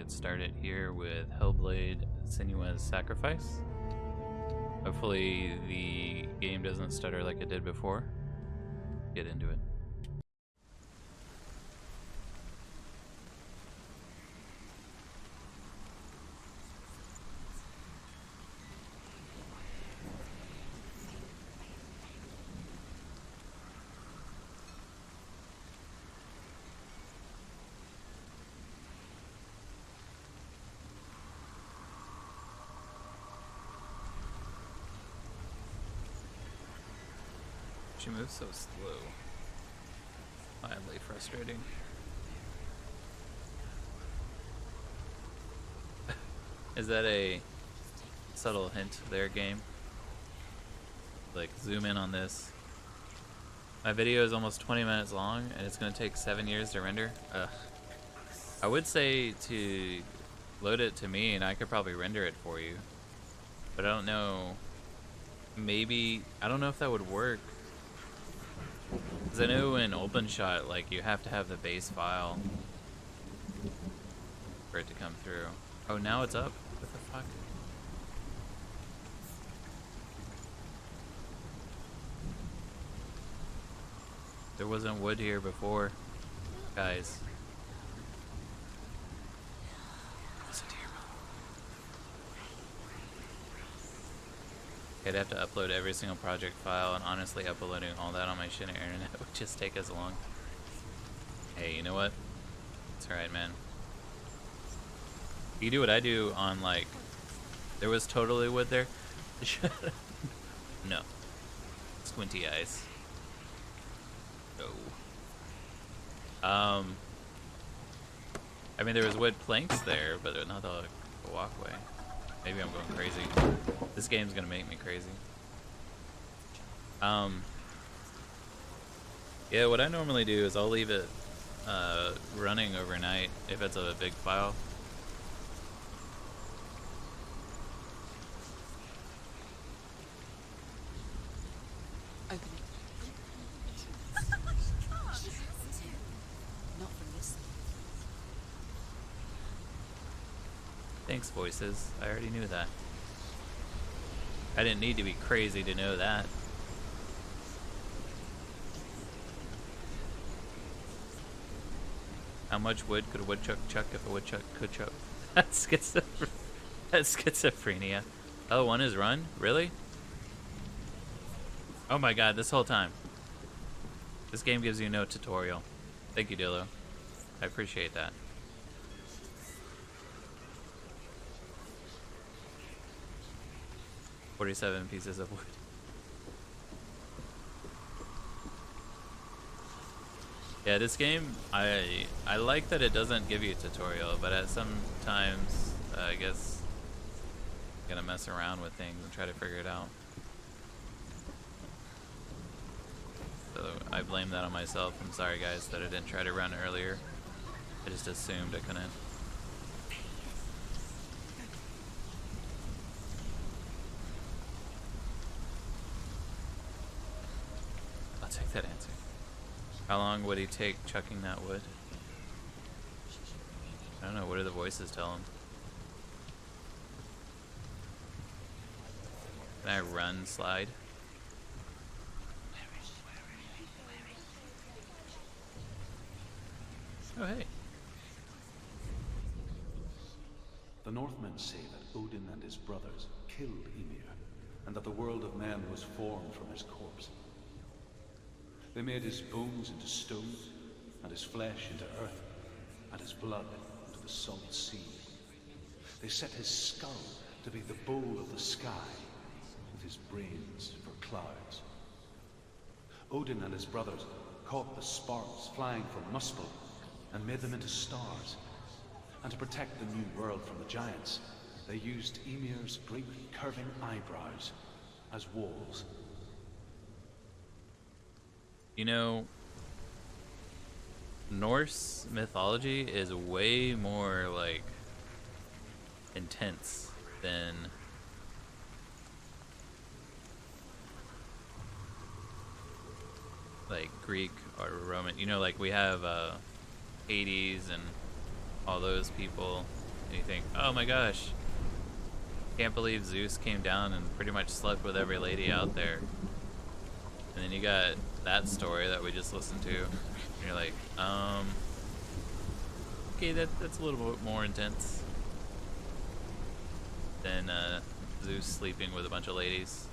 get started here with Hellblade Senua's Sacrifice. Hopefully the game doesn't stutter like it did before. Get into it. She moves so slow. Mildly frustrating. Is that a subtle hint there, game? Like, zoom in on this. My video is almost 20 minutes long, and it's going to take 7 years to render. Ugh. I would say to load it to me, and I could probably render it for you. But I don't know. Maybe, I don't know if that would work. Because I know in OpenShot, like, you have to have the base file for it to come through. Oh, now it's up? What the fuck? There wasn't wood here before, guys. I'd have to upload every single project file, and honestly uploading all that on my shitty internet would just take as long. Hey, you know what? It's alright, man. You do what I do on, like, there was totally wood there. No. Squinty eyes. No. I mean, there was wood planks there, but not the walkway. Maybe I'm going crazy. This game's gonna make me crazy. Yeah, what I normally do is I'll leave it running overnight if it's a big file. Open it. Not from this. Thanks, voices. I already knew that. I didn't need to be crazy to know that. How much wood could a woodchuck chuck if a woodchuck could chuck? That's schizophrenia. Oh, one is run? Really? Oh my god, this whole time. This game gives you no tutorial. Thank you, Dillo. I appreciate that. $47 pieces of wood. Yeah, this game, I like that it doesn't give you a tutorial, but at some times, I guess, I'm gonna mess around with things and try to figure it out. So I blame that on myself. I'm sorry, guys, that I didn't try to run earlier. I just assumed I couldn't. I'll take that answer. How long would he take chucking that wood? I don't know, what do the voices tell him? Can I run slide? Oh, hey. The Northmen say that Odin and his brothers killed Ymir, and that the world of men was formed from his corpse. They made his bones into stone, and his flesh into earth, and his blood into the salt sea. They set his skull to be the bowl of the sky, with his brains for clouds. Odin and his brothers caught the sparks flying from Muspel and made them into stars. And to protect the new world from the giants, they used Ymir's great curving eyebrows as walls. You know, Norse mythology is way more, like, intense than like Greek or Roman. You know, like we have Hades and all those people. and you think, oh my gosh, can't believe Zeus came down and pretty much slept with every lady out there. And then you got that story that we just listened to, and you're like, okay, that's a little bit more intense than Zeus sleeping with a bunch of ladies.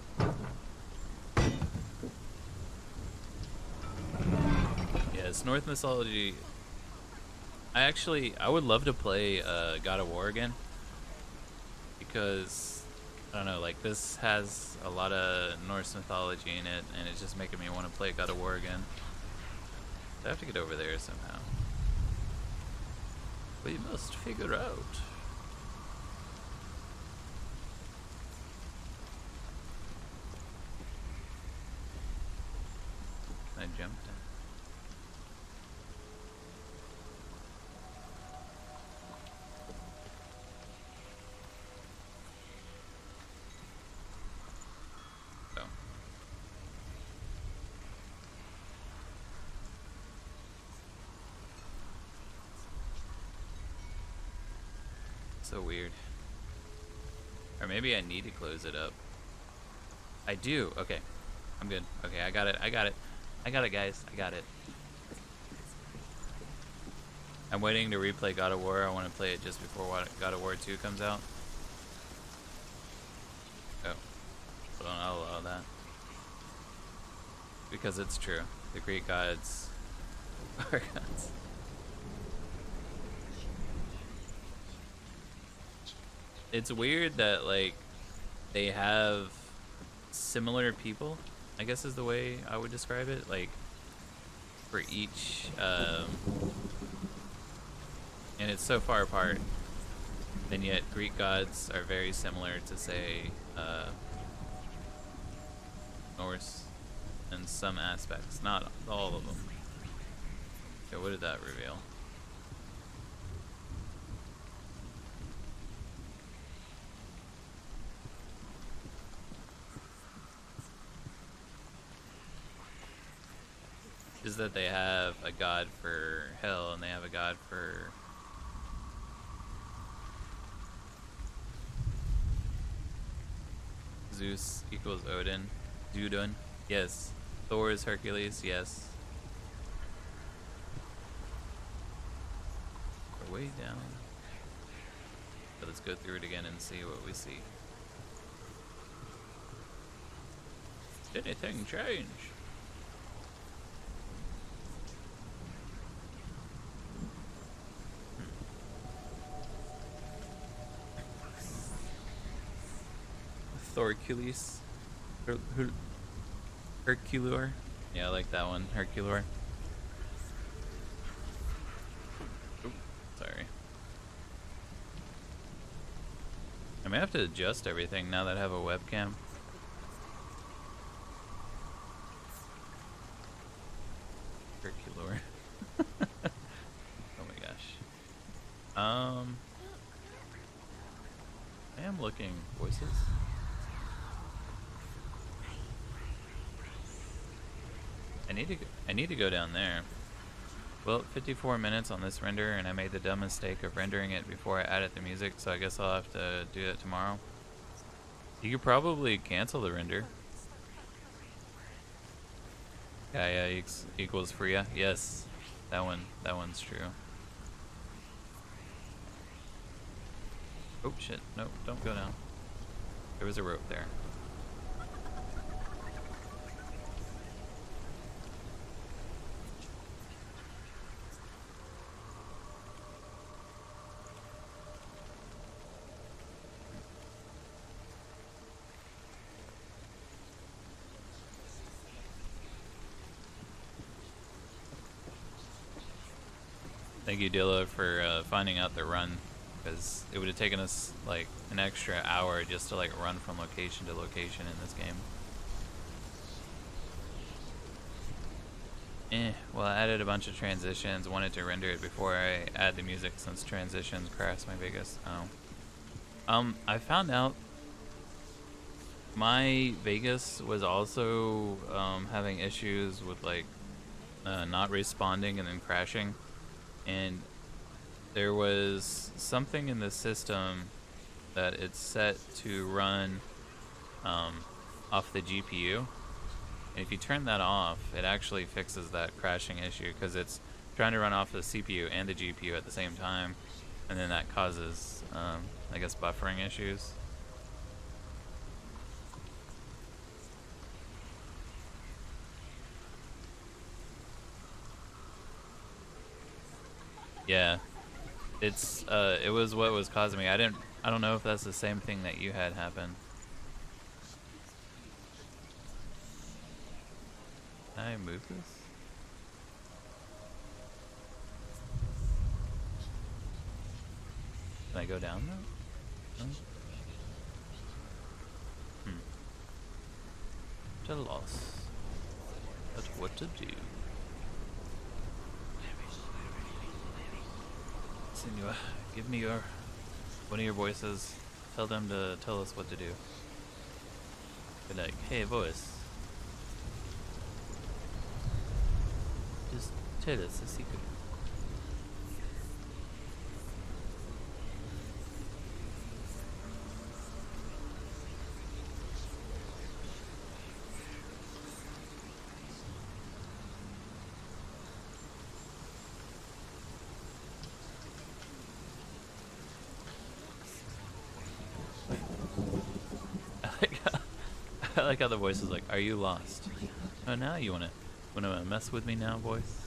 Yes, Norse mythology. I would love to play God of War again, because I don't know, like this has a lot of Norse mythology in it, and it's just making me want to play God of War again. I have to get over there somehow. We must figure out. I jumped in. Oh. So weird. Or maybe I need to close it up. I do. Okay. I'm good. Okay, I got it. I got it. I got it, guys. I got it. I'm waiting to replay God of War. I want to play it just before God of War 2 comes out. Oh. Hold on, I'll allow that. Because it's true. The Greek gods are gods. It's weird that, like, they have similar people, I guess is the way I would describe it. Like, for each, and it's so far apart, and yet Greek gods are very similar to, say, Norse in some aspects. Not all of them. Okay, what did that reveal? Is that they have a god for hell and they have a god for Zeus equals Odin. Zudun, yes. Thor is Hercules, yes. We're way down. So let's go through it again and see what we see. Did anything change? Thorcules. Herculor. Yeah, I like that one. Herculor. Oop, sorry. I may have to adjust everything now that I have a webcam. Herculor. Oh my gosh. I am looking voices. I need to go down there. Well, 54 minutes on this render, and I made the dumb mistake of rendering it before I added the music, so I guess I'll have to do it tomorrow. You could probably cancel the render. Gaia equals Freya. Yes, that one's true. Oh shit! No, don't go down. There was a rope there. Thank you, Dilla, for finding out the run, because it would have taken us like an extra hour just to like run from location to location in this game. Well, I added a bunch of transitions, wanted to render it before I add the music since transitions crash my Vegas. I found out my Vegas was also having issues with like not responding and then crashing. And there was something in the system that it's set to run off the GPU. And if you turn that off, it actually fixes that crashing issue because it's trying to run off the CPU and the GPU at the same time. And then that causes, I guess, buffering issues. Yeah. It was what was causing me. I don't know if that's the same thing that you had happen. Can I move this? Can I go down though? No? To loss. But what to do? Senua, give me one of your voices. Tell them to tell us what to do. Be like, hey voice. Just tell us a secret. I like how the voice is like, are you lost? Oh, now you wanna mess with me now, voice?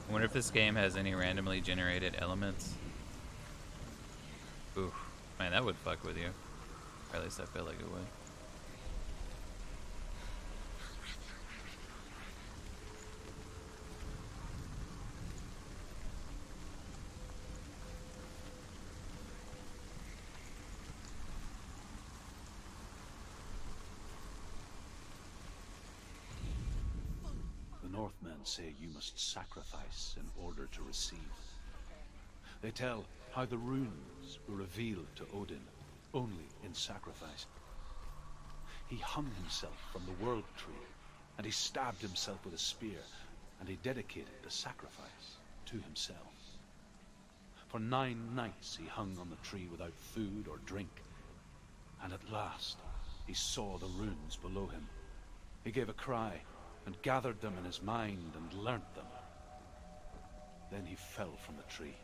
I wonder if this game has any randomly generated elements. Ooh, man, that would fuck with you. Or at least I feel like it would. The Northmen say you must sacrifice in order to receive. They tell how the runes were revealed to Odin only in sacrifice. He hung himself from the world tree, and he stabbed himself with a spear, and he dedicated the sacrifice to himself. For 9 nights he hung on the tree without food or drink, and at last he saw the runes below him. He gave a cry, and gathered them in his mind and learnt them. Then he fell from the tree.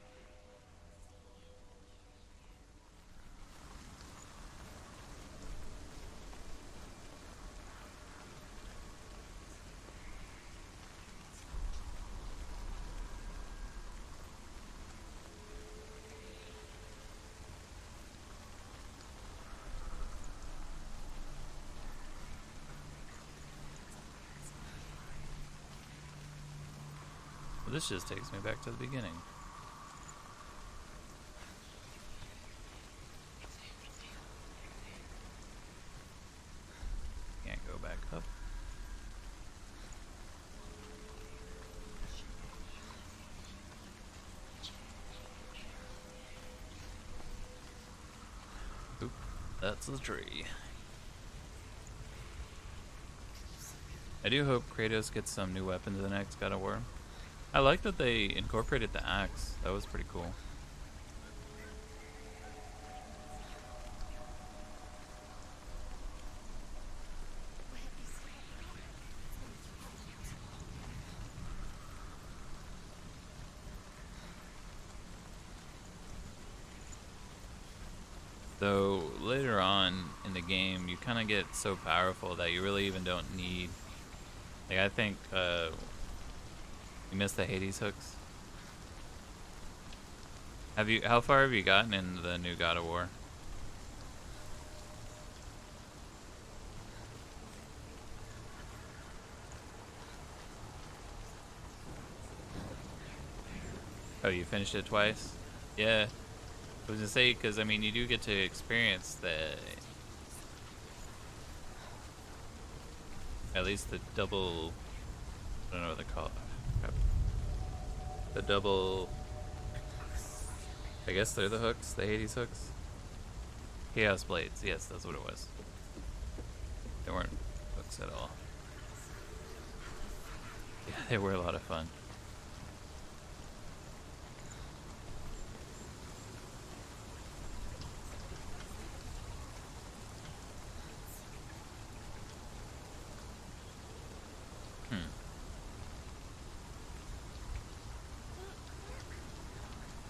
Well, this just takes me back to the beginning. Can't go back up. Oop, that's the tree. I do hope Kratos gets some new weapons in the next God of War. I like that they incorporated the axe. That was pretty cool. Though later on in the game, you kind of get so powerful that you really even don't need. Like, I think you missed the Hades hooks. How far have you gotten in the new God of War? Oh, you finished it twice? Yeah. I was gonna say, because I mean, you do get to experience At least the double. I don't know what they call it. Crap. The double. I guess they're the hooks, the Hades hooks. Chaos blades. Yes, that's what it was. They weren't hooks at all. Yeah, they were a lot of fun.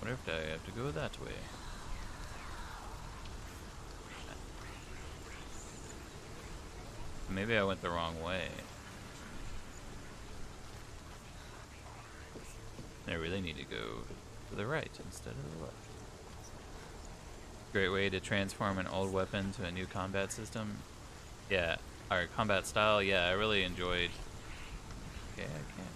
What if I have to go that way? Maybe I went the wrong way. I really need to go to the right instead of the left. Great way to transform an old weapon to a new combat system. Yeah, our combat style, yeah, I really enjoyed. Okay, I can't.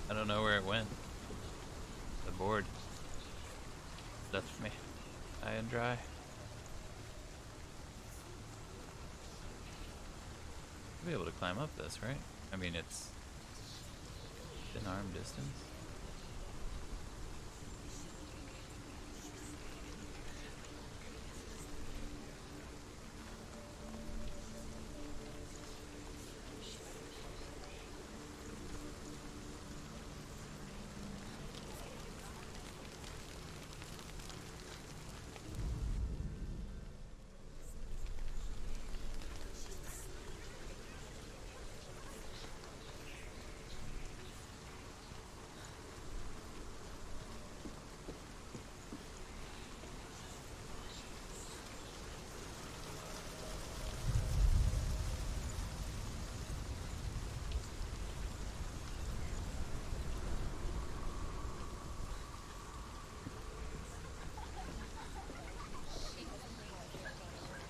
I don't know where it went. The board left me high and dry. I'll be able to climb up this, right? I mean, it's within arm distance.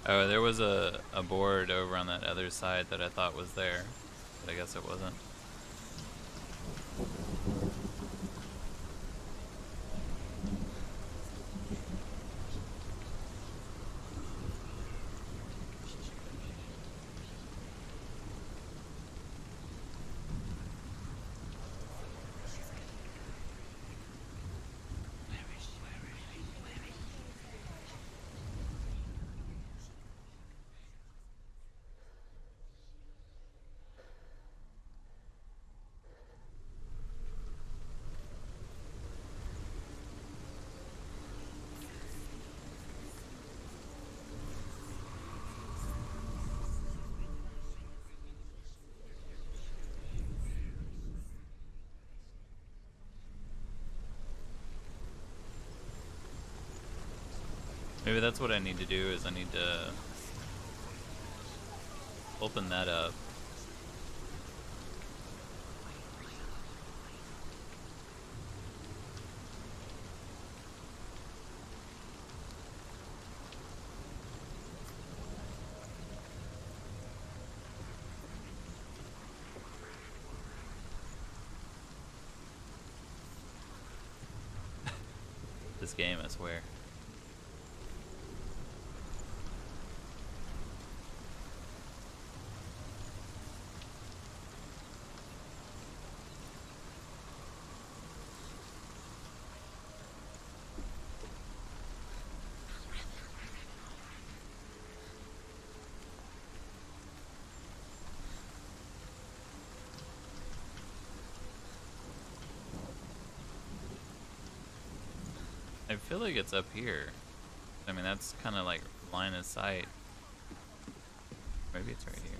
Oh, there was a board over on that other side that I thought was there, but I guess it wasn't. Maybe that's what I need to do, is I need to open that up. This game, I swear. I feel like it's up here. I mean, that's kind of like line of sight. Maybe it's right here.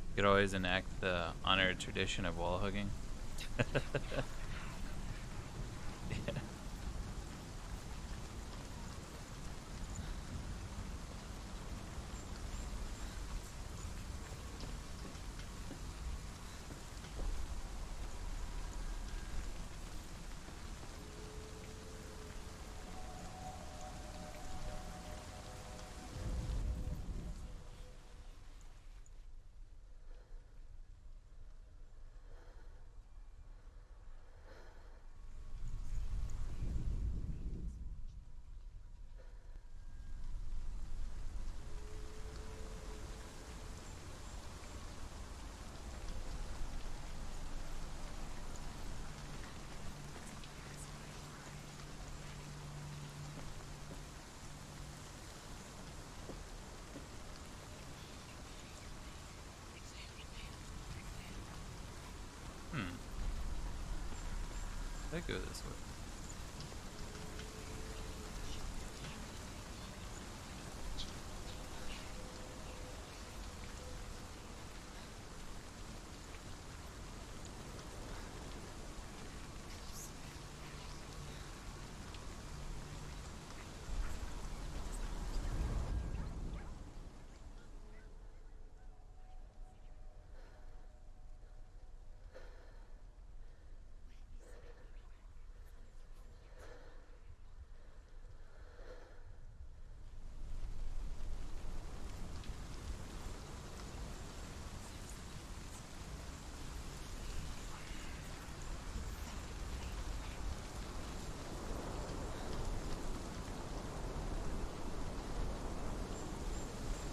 You could always enact the honored tradition of wall hugging. Yeah. I go this way.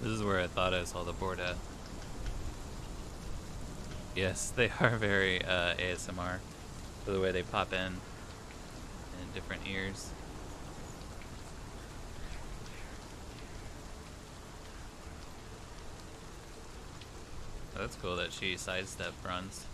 This is where I thought I saw the board at. Yes, they are very ASMR for the way they pop in different ears. Oh, that's cool that she sidestep runs.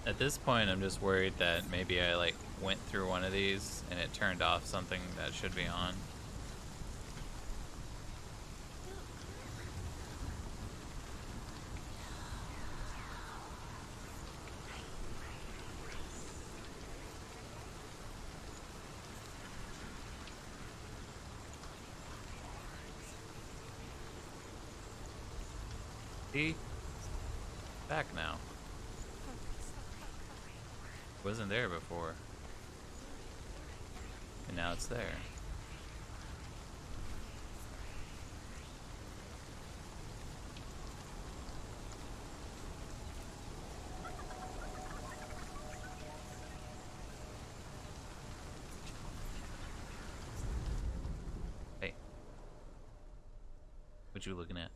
At this point, I'm just worried that maybe I like went through one of these and it turned off something that should be on. See? Back now. Wasn't there before. And now it's there. Hey. What you looking at?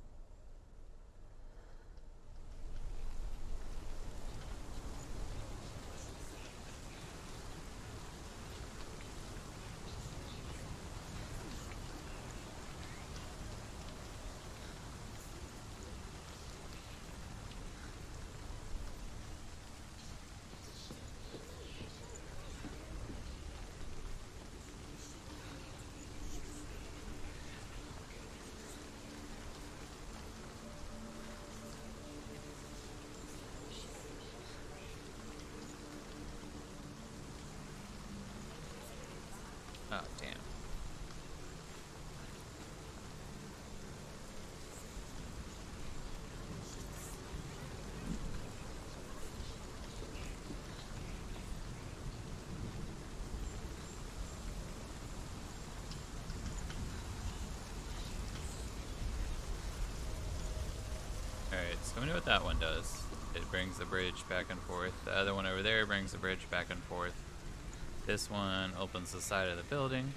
Oh, damn. Alright, so we know what that one does. It brings the bridge back and forth. The other one over there brings the bridge back and forth. This one opens the side of the building.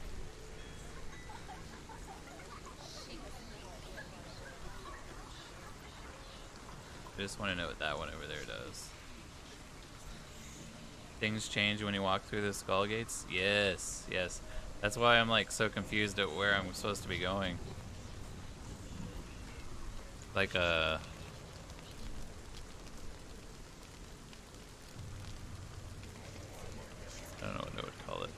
I just want to know what that one over there does. Things change when you walk through the skull gates? Yes, yes. That's why I'm like so confused at where I'm supposed to be going. Like a... I don't know what I would call it.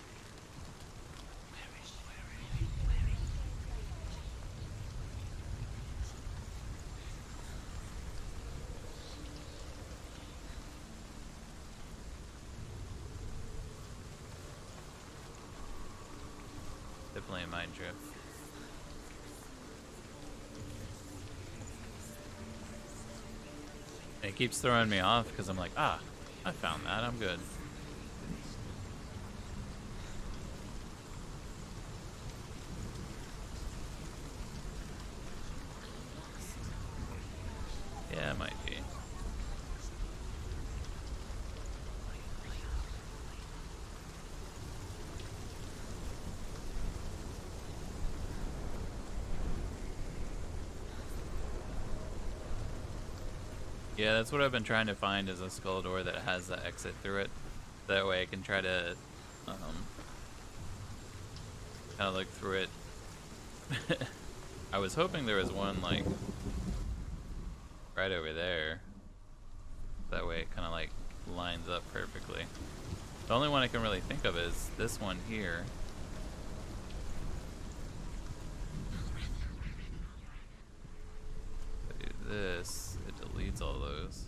Definitely a mind trip. It keeps throwing me off because I'm like, ah, I found that, I'm good. Yeah, it might be. Yeah, that's what I've been trying to find is a skull door that has the exit through it. That way I can try to kind of look through it. I was hoping there was one like right over there. That way it kind of like lines up perfectly. The only one I can really think of is this one here. If I do this, it deletes all those.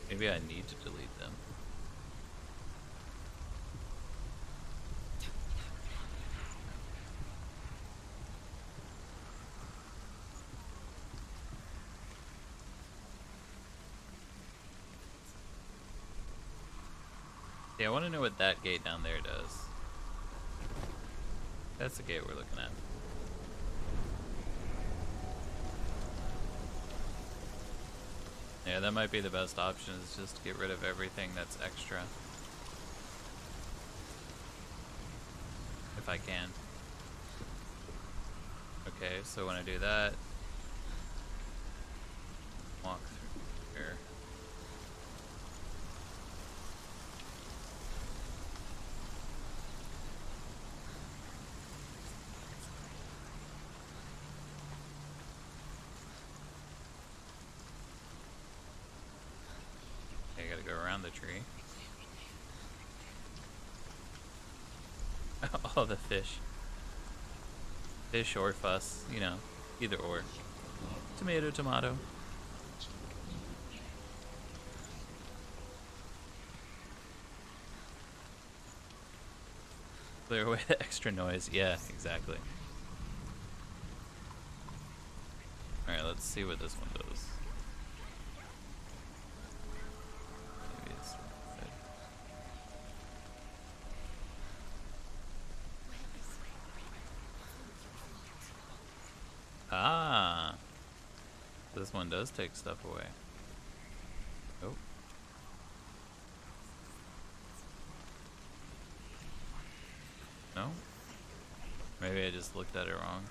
Maybe I need to delete them. Yeah, I want to know what that gate down there does. That's the gate we're looking at. Yeah, that might be the best option, is just get rid of everything that's extra. If I can. Okay, so when I do that, walk through here. Okay, I gotta go around the tree. Oh, the fish. Fish or fuss, you know, either or. Tomato, tomato. Clear away the extra noise. Yeah, exactly. Alright, let's see what this one does. Maybe it's good. Ah! This one does take stuff away. Oh. No? Maybe I just looked at it wrong.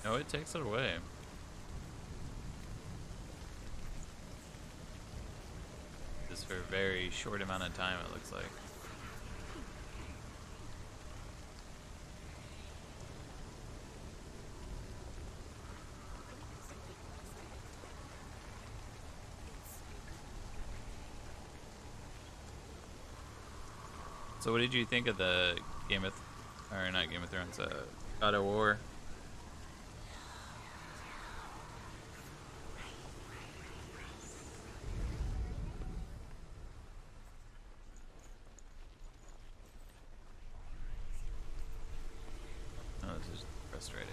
No, it takes it away. Just for a very short amount of time, it looks like. So what did you think of the or not Game of Thrones, God of War? Oh, this is frustrating.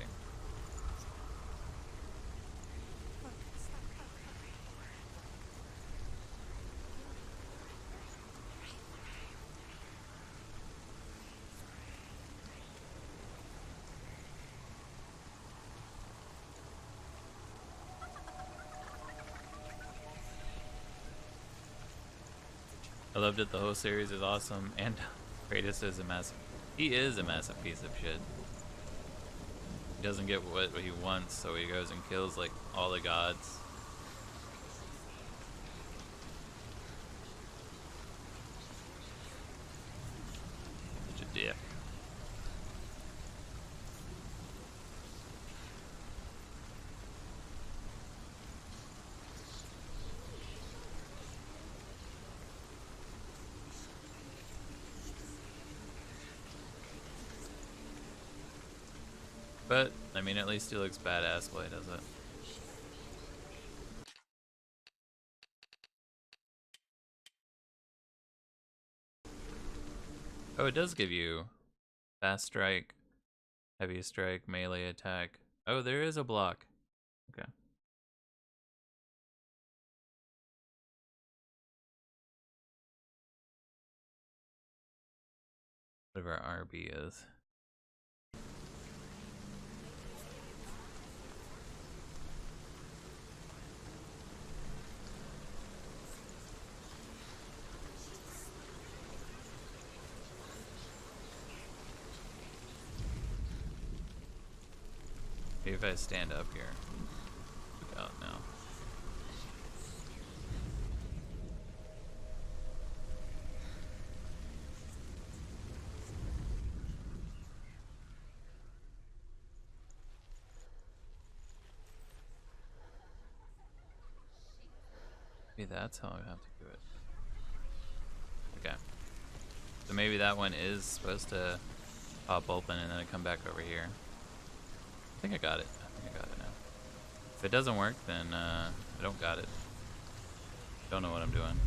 I loved it. The whole series is awesome, and Kratos is a massive. He is a massive piece of shit. He doesn't get what he wants, so he goes and kills like all the gods. Such a dick. But, I mean, at least he looks badass while he does it. Oh, it does give you fast strike, heavy strike, melee attack. Oh, there is a block. Okay. Whatever RB is. Maybe if I stand up here. Look out now. Maybe that's how I have to do it. Okay. So maybe that one is supposed to pop open and then I come back over here. I think I got it. I think I got it now. If it doesn't work, then I don't got it. Don't know what I'm doing.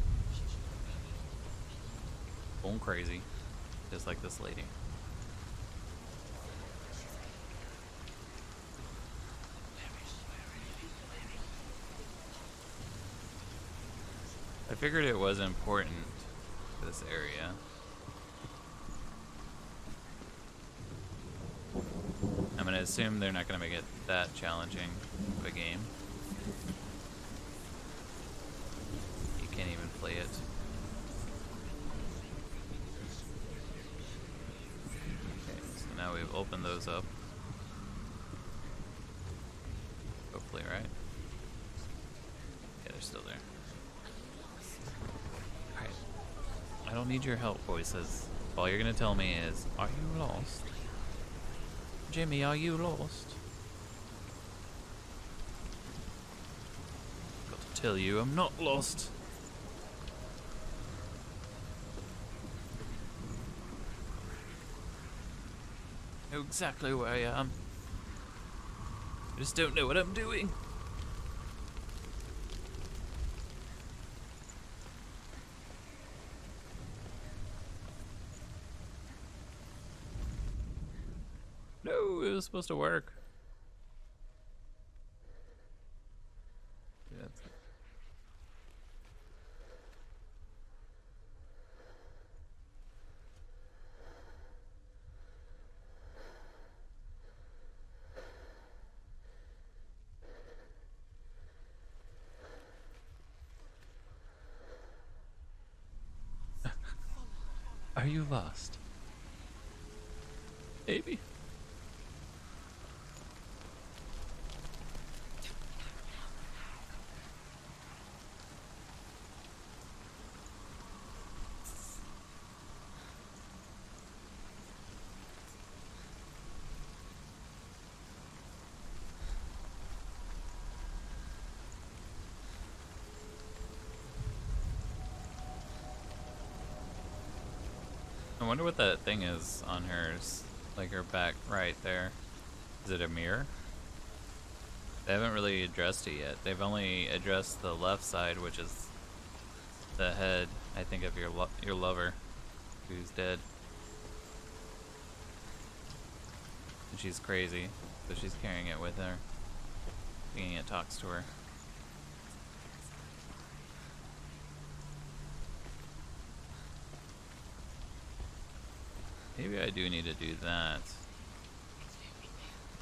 Going crazy. Just like this lady. I figured it was important for this area. I'm gonna assume they're not gonna make it that challenging of a game. You can't even play it. Okay, so now we've opened those up. Hopefully, right? Yeah, they're still there. Alright. I don't need your help, voices. All you're gonna tell me is, are you lost? Jimmy, are you lost? Got to tell you, I'm not lost. I know exactly where I am. I just don't know what I'm doing. No, it was supposed to work. Yeah, that's it. Are you lost? Maybe. I wonder what that thing is on hers, like her back right there. Is it a mirror? They haven't really addressed it yet. They've only addressed the left side, which is the head, I think, of your lover, who's dead. And she's crazy, so she's carrying it with her, thinking it talks to her. Maybe I do need to do that.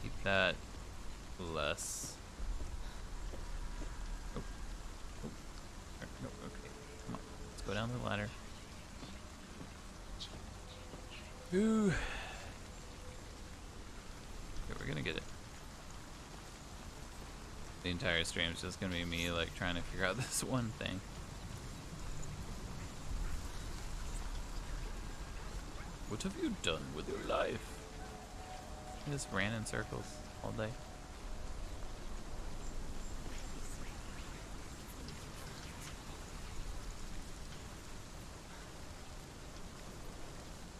Keep that less. Oh. Oh. No, okay. Come on. Let's go down the ladder. Ooh. Okay, we're gonna get it. The entire stream is just gonna be me like trying to figure out this one thing. What have you done with your life? I just ran in circles all day.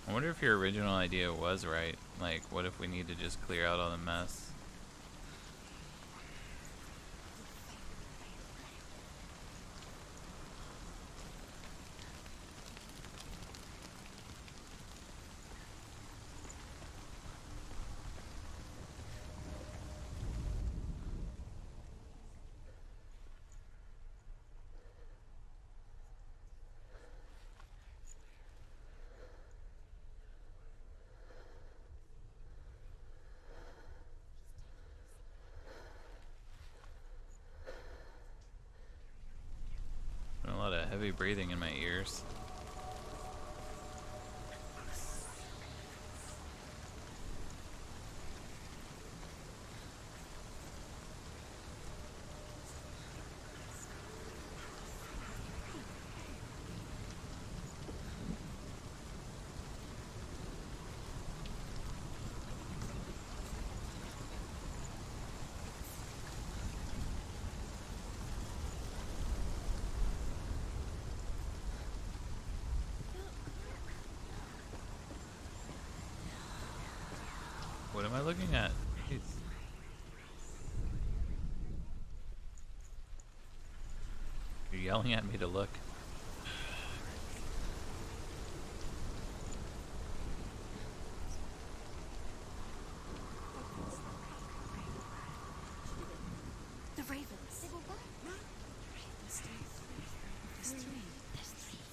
I wonder if your original idea was right Like, what if we need to just clear out all the mess? A lot of heavy breathing in my ears. What am I looking at? Jeez. You're yelling at me to look. The ravens. They were what? There's three.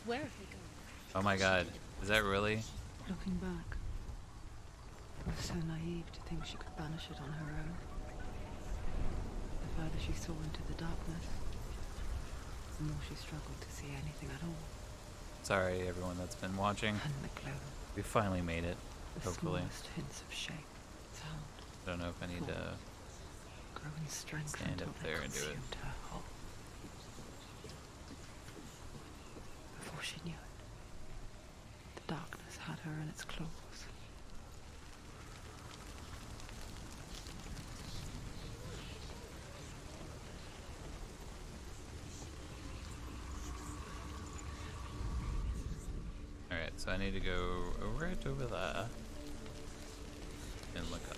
Where have they gone? Oh my god. Is that really? Looking back, I was so naive to think she could banish it on her own. The further she saw into the darkness, the more she struggled to see anything at all. Sorry, everyone that's been watching. And the glow, We finally made it. the Hopefully. smallest hints of shape, sound, I don't know if I need to. grow in strength Stand until up they there and do it. consumed her whole. Before she knew it, the darkness had her in its claws. Alright, so I need to go right over there and look up.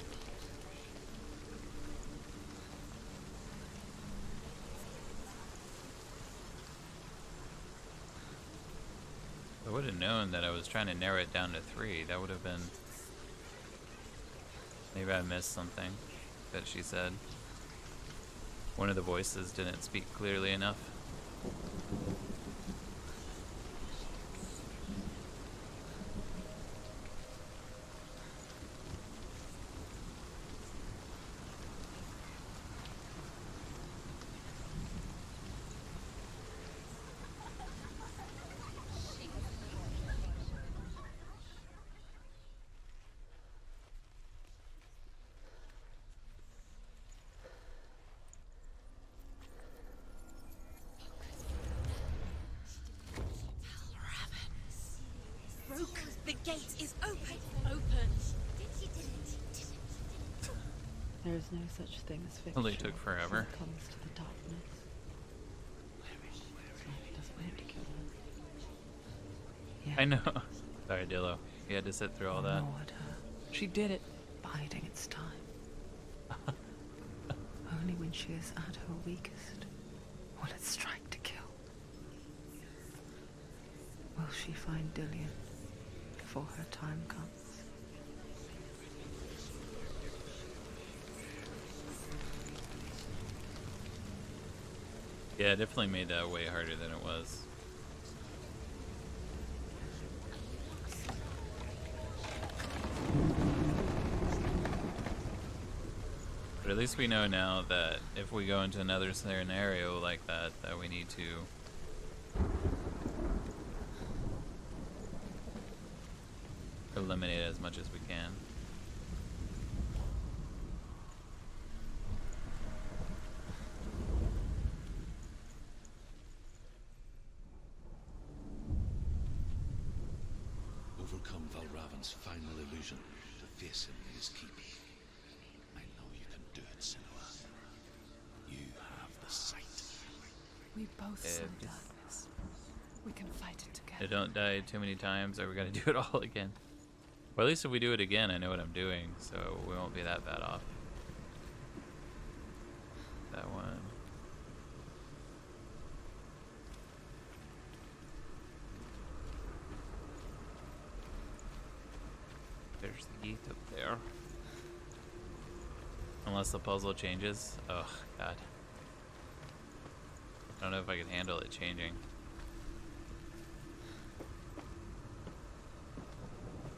I would have known that I was trying to narrow it down to 3. That would have been... Maybe I missed something that she said. One of the voices didn't speak clearly enough. Broke. The gate is open. Open. There is no such thing as fiction. Only took forever. When it comes to the darkness. It doesn't want to kill her. Yeah. I know. Sorry, Dillo. You had to sit through all that. Ignored her. She did it, biding its time. Only when she is at her weakest will it strike to kill. Will she find Dillian before her time comes? Yeah, it definitely made that way harder than it was. But at least we know now that if we go into another scenario like that, that we need to eliminate as much as we can. Overcome Valravan's final illusion to face him in his keep. I know you can do it, Senua. You have the sight. We both Yeah, saw just- darkness. We can fight it I together. don't die too many times, or we gotta do it all again. Or at least if we do it again, I know what I'm doing, so we won't be that bad off. That one. There's the gate up there. Unless the puzzle changes. Oh, God. I don't know if I can handle it changing.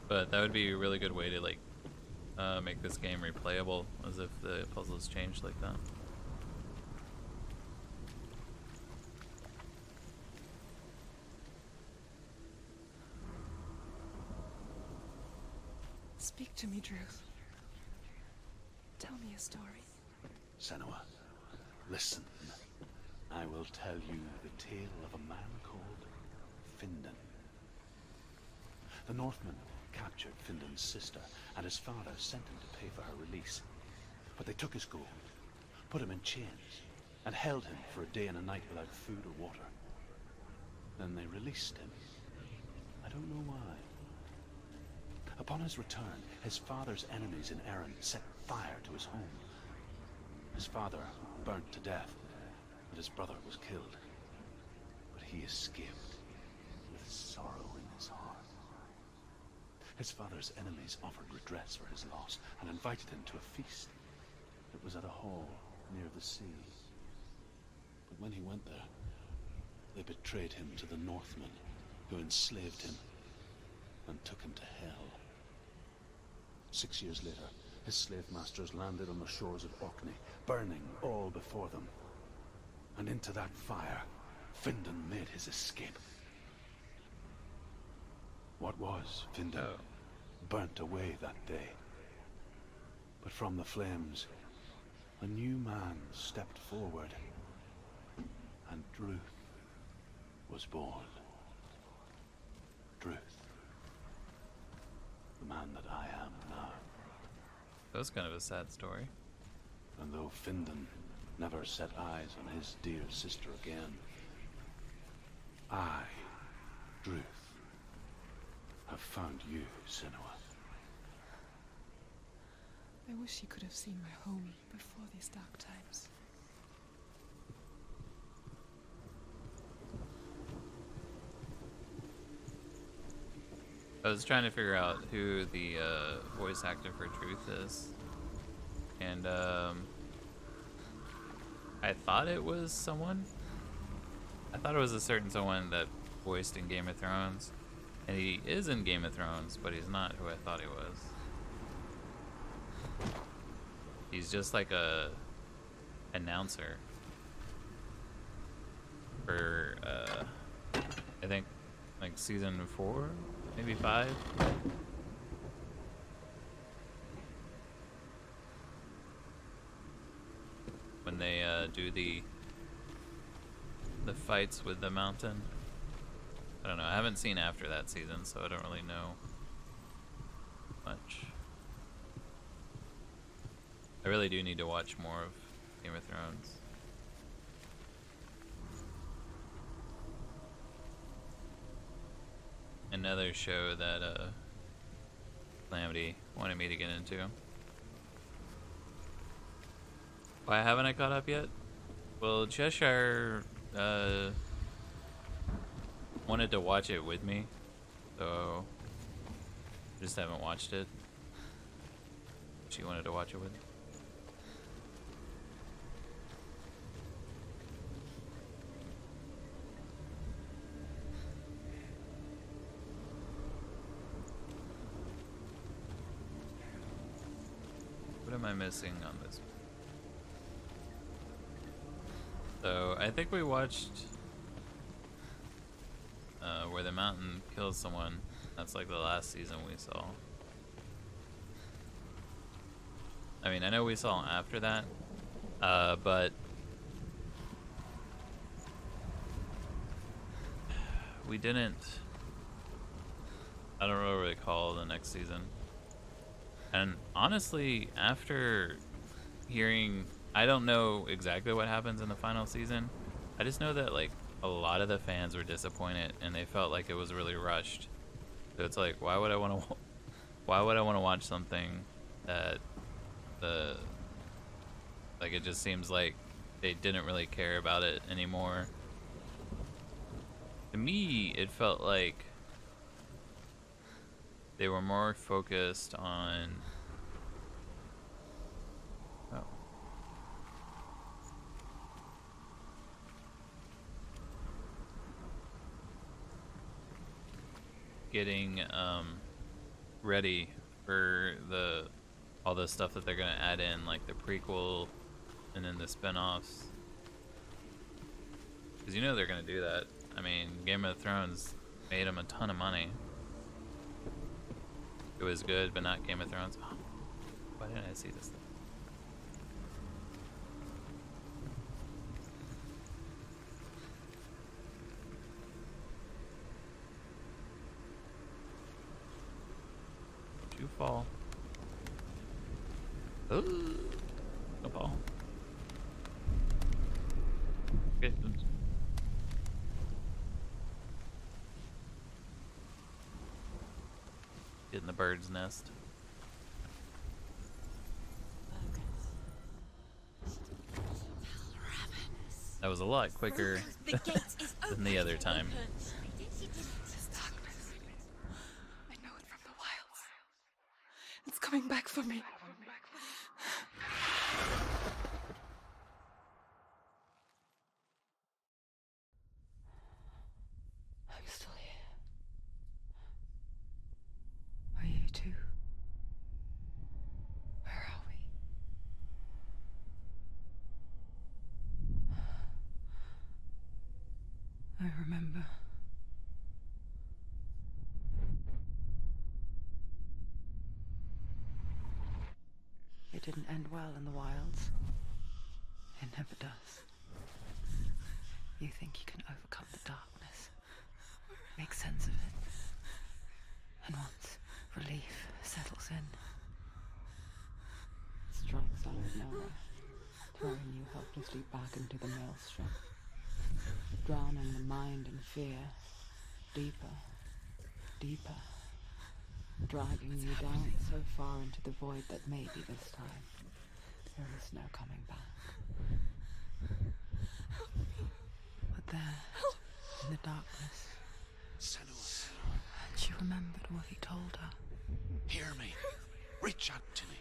But that would be a really good way to, like, make this game replayable, as if the puzzles changed like that. Speak to me, Druth. Tell me a story. Senua, listen. I will tell you the tale of a man called Findan. The Northmen captured Findan's sister, and his father sent him to pay for her release. But they took his gold, put him in chains, and held him for a day and a night without food or water. Then they released him. I don't know why. Upon his return, his father's enemies in Erin set fire to his home. His father burnt to death, and his brother was killed. But he escaped with sorrow in his heart. His father's enemies offered redress for his loss and invited him to a feast. It was at a hall near the sea. But when he went there, they betrayed him to the Northmen, who enslaved him and took him to hell. 6 years later, his slave masters landed on the shores of Orkney, burning all before them. And into that fire, Findan made his escape. What was Findan burnt away that day. But from the flames, a new man stepped forward, and Druth was born. Druth. The man that I am now. That was kind of a sad story. And though Findan never set eyes on his dear sister again, I, Druth, have found you, Senua. I wish you could have seen my home before these dark times. I was trying to figure out who the voice actor for Truth is. And I thought it was someone. I thought it was a certain someone that voiced in Game of Thrones. And he is in Game of Thrones, but he's not who I thought he was. He's just like a announcer for I think like season 4, maybe 5. When they do the fights with the mountain. I don't know. I haven't seen after that season, so I don't really know much. I really do need to watch more of Game of Thrones. Another show that Calamity wanted me to get into. Why haven't I caught up yet? Well, Cheshire wanted to watch it with me, so I just haven't watched it. She wanted to watch it with me. What am I missing on this? So I think we watched where the mountain kills someone. That's like the last season we saw. I mean, I know we saw after that, but we didn't. I don't really recall the next season. And honestly, after hearing, I don't know exactly what happens in the final season. I just know that like a lot of the fans were disappointed and they felt like it was really rushed. So it's like, why would I want to why would I want to watch something that like it just seems like they didn't really care about it anymore. To me, it felt like they were more focused on getting ready for all the stuff that they're gonna add in, like the prequel and then the spin-offs. Because you know they're gonna do that. I mean, Game of Thrones made them a ton of money. It was good, but not Game of Thrones. Oh, why didn't I see this thing? Don't you fall. Ooh. Don't fall. Okay. Get in the bird's nest. That was a lot quicker than the other time. This darkness. I know it from the wilds. It's coming back for me. I'm still here. Are you too? Where are we? I remember. It didn't end well in the wilds. It never does. You think you can overcome the darkness, make sense of it, and once relief settles in, it strikes out of nowhere, throwing you helplessly back into the maelstrom, drowning the mind in fear, deeper, deeper, dragging you down so far into the void that maybe this time there is no coming back. But there, in the darkness, Senua, she remembered what he told her. hear me. Reach out to me.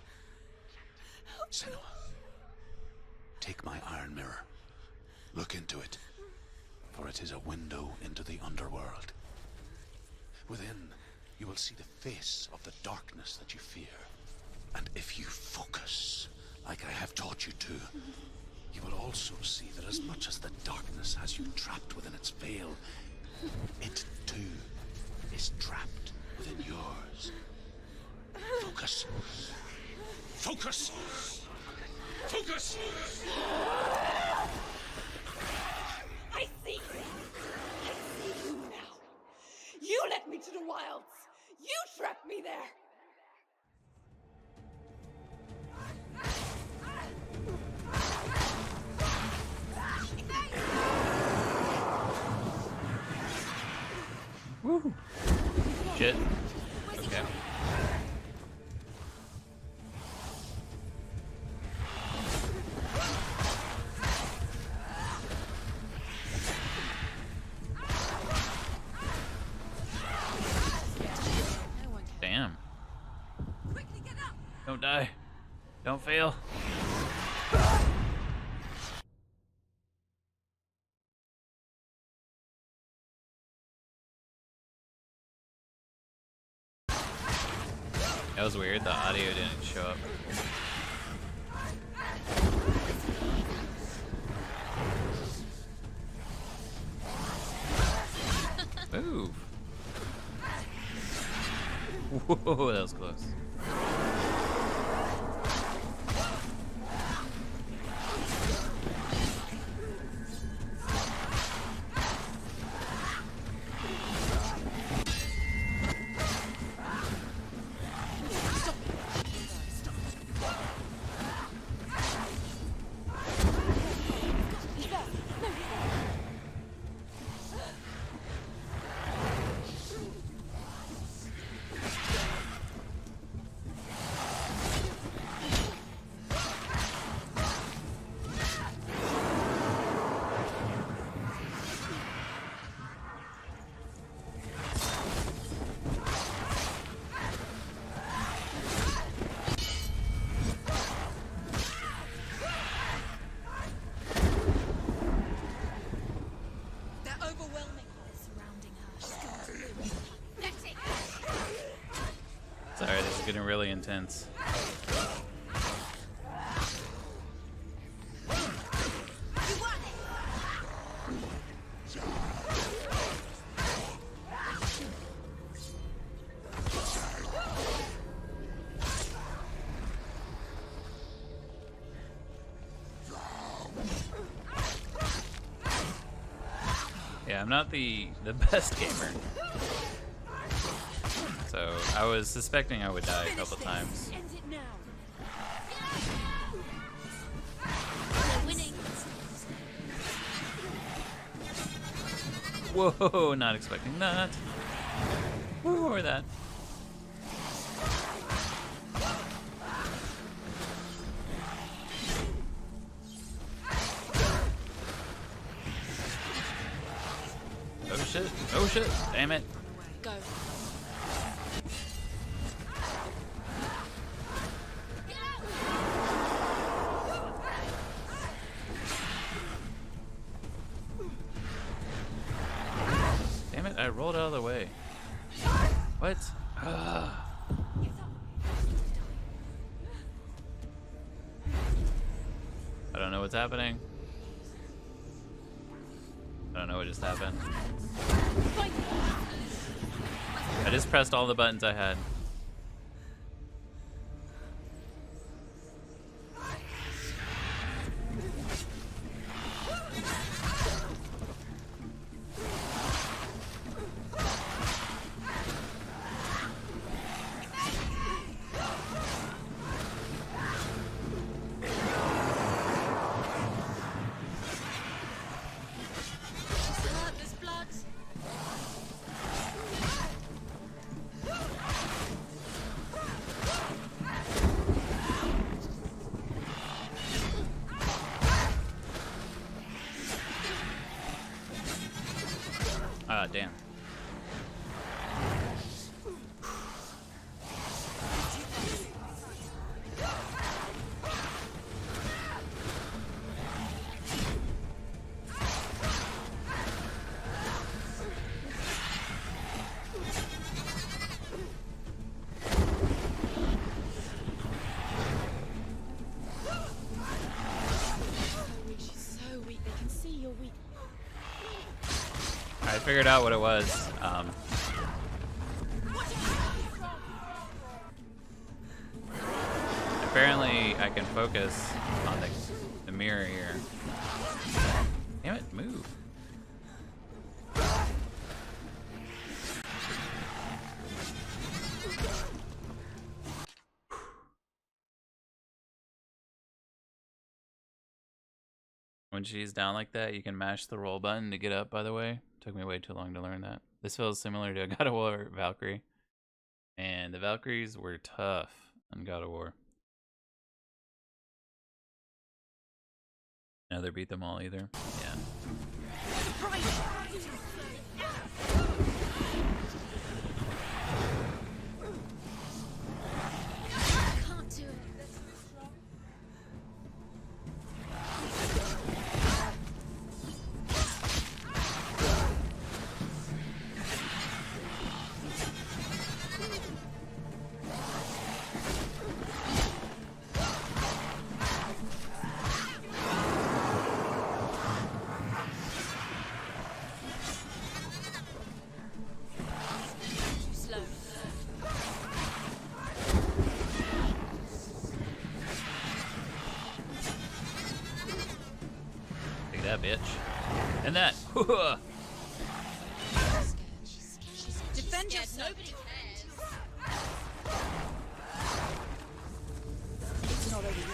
Senua, take my iron mirror. Look into it, for it is a window into the underworld. Within, you will see the face of the darkness that you fear. And if you focus, like I have taught you to, you will also see that as much as the darkness has you trapped within its veil, it too is trapped within yours. Focus. Focus! Focus! I see you. I see you now. You led me to the wilds. You trapped me there. Woo! Shit. Okay. Damn. Quickly get up! Don't die. Don't fail. That was weird, the audio didn't show up. Move! Whoa, that was close. getting really intense. Yeah, I'm not the best gamer. So I was suspecting I would die a couple times. End it now. We're winning. Whoa, not expecting that. Woo, or that. Oh shit, oh shit, damn it. Go. Damn it, I rolled out of the way. What? Ugh. I don't know what's happening. I don't know what just happened. I just pressed all the buttons I had. There's blood. Ah, damn. She's so weak. They can see you're weak. I figured out what it was. Apparently, I can focus on the mirror here. Damn it, move. When she's down like that, you can mash the roll button to get up, by the way. Took me way too long to learn that. This feels similar to a God of War Valkyrie. And the Valkyries were tough on God of War. Never beat them all either. Yeah. Can't do it. Too slow. Take that, bitch. And that. Defend yourself. Nobody cares. It's not over yet.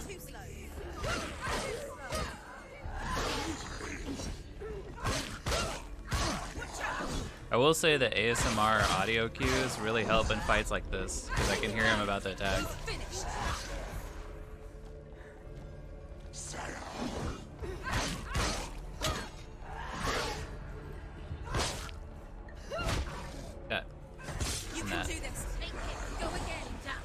Too slow. I will say that ASMR audio cues really help in fights like this, because I can hear him about to attack. Finished. Yeah. You And can that. do this. Make it. Go again. Down.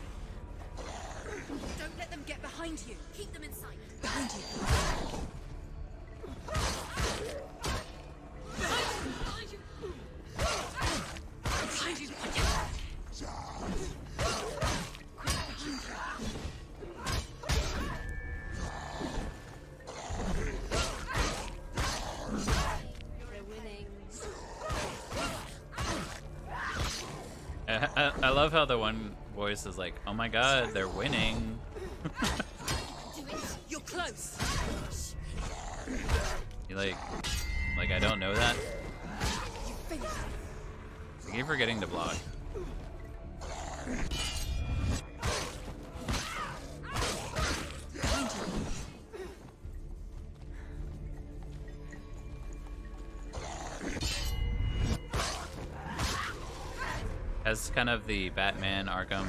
Yeah, I love how the one voice is like, "Oh my God, they're winning." Do it. You're close. You like I don't know that. You finished. I keep forgetting to block. Behind you. Has kind of the Batman Arkham,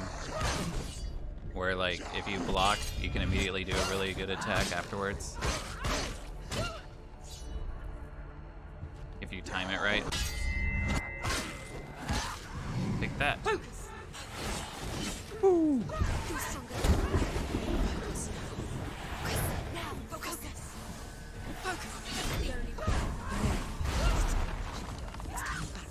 where like if you block, you can immediately do a really good attack afterwards. If you time it right. Take that. Focus. Feel stronger. Focus. Now. Focus. Focus. That's the only way. Stand back.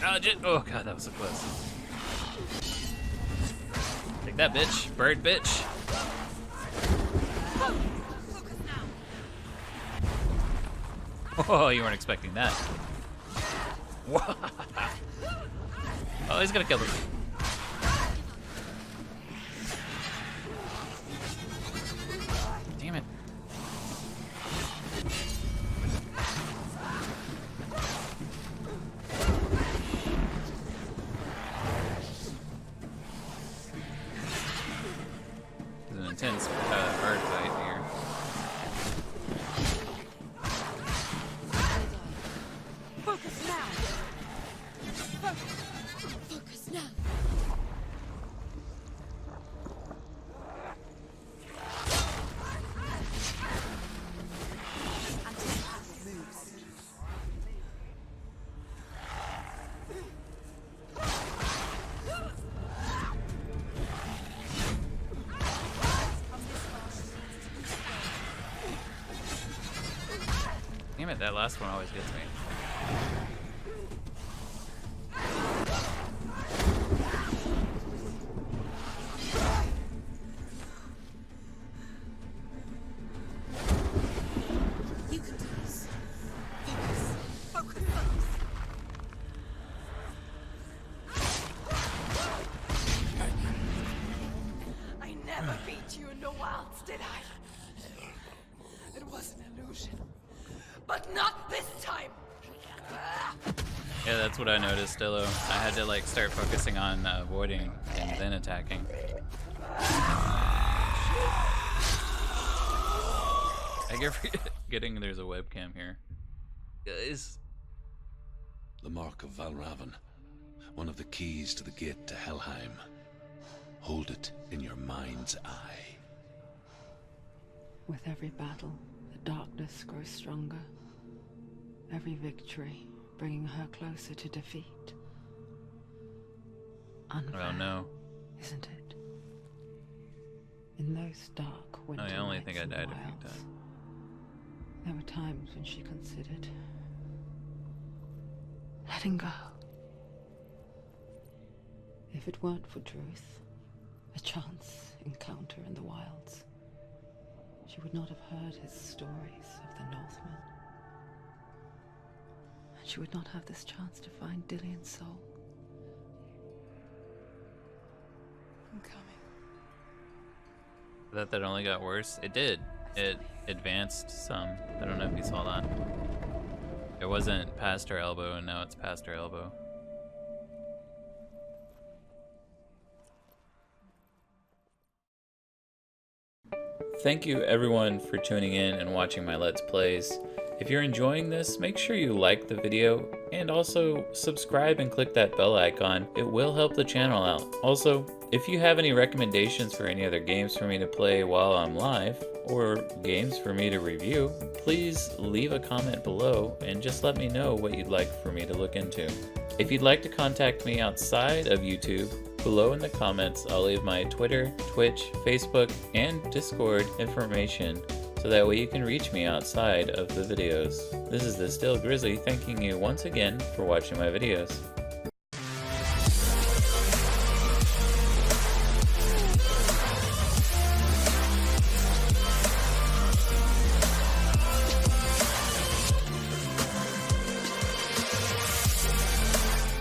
Dodge it. Oh God, that was so close. Take that, bitch. Bird, bitch. Focus now. Oh, you weren't expecting that. Oh, he's gonna kill me. Damn it. It's an intense bird fight here. Focus now. Focus now. Anticipate moves. Damn it, that last one always gets me. You can do this. Focus. Focus. I never beat you in the wilds, did I? It was an illusion. But not this time! Yeah, that's what I noticed, Dillo. I had to like start focusing on avoiding and then attacking. I keep forgetting there's a webcam here. Guys. The Mark of Valravan, one of the keys to the gate to Helheim. Hold it in your mind's eye. With every battle, the darkness grows stronger. Every victory bringing her closer to defeat. Unfair, Oh no. isn't it? In those dark winter I only think I nights in the died a few wilds, times. there were times when she considered letting go. If it weren't for Druth, a chance encounter in the wilds, she would not have heard his stories of the Northmen. And she would not have this chance to find Dillion's soul. I'm coming. That only got worse. It did. It advanced some. I don't know if you saw that. It wasn't past her elbow, and now it's past her elbow. Thank you everyone for tuning in and watching my Let's Plays. If you're enjoying this, make sure you like the video and also subscribe and click that bell icon. It will help the channel out. Also, if you have any recommendations for any other games for me to play while I'm live, or games for me to review, please leave a comment below and just let me know what you'd like for me to look into. If you'd like to contact me outside of YouTube, below in the comments I'll leave my Twitter, Twitch, Facebook, and Discord information, so that way you can reach me outside of the videos. This is the Still Grizzly thanking you once again for watching my videos.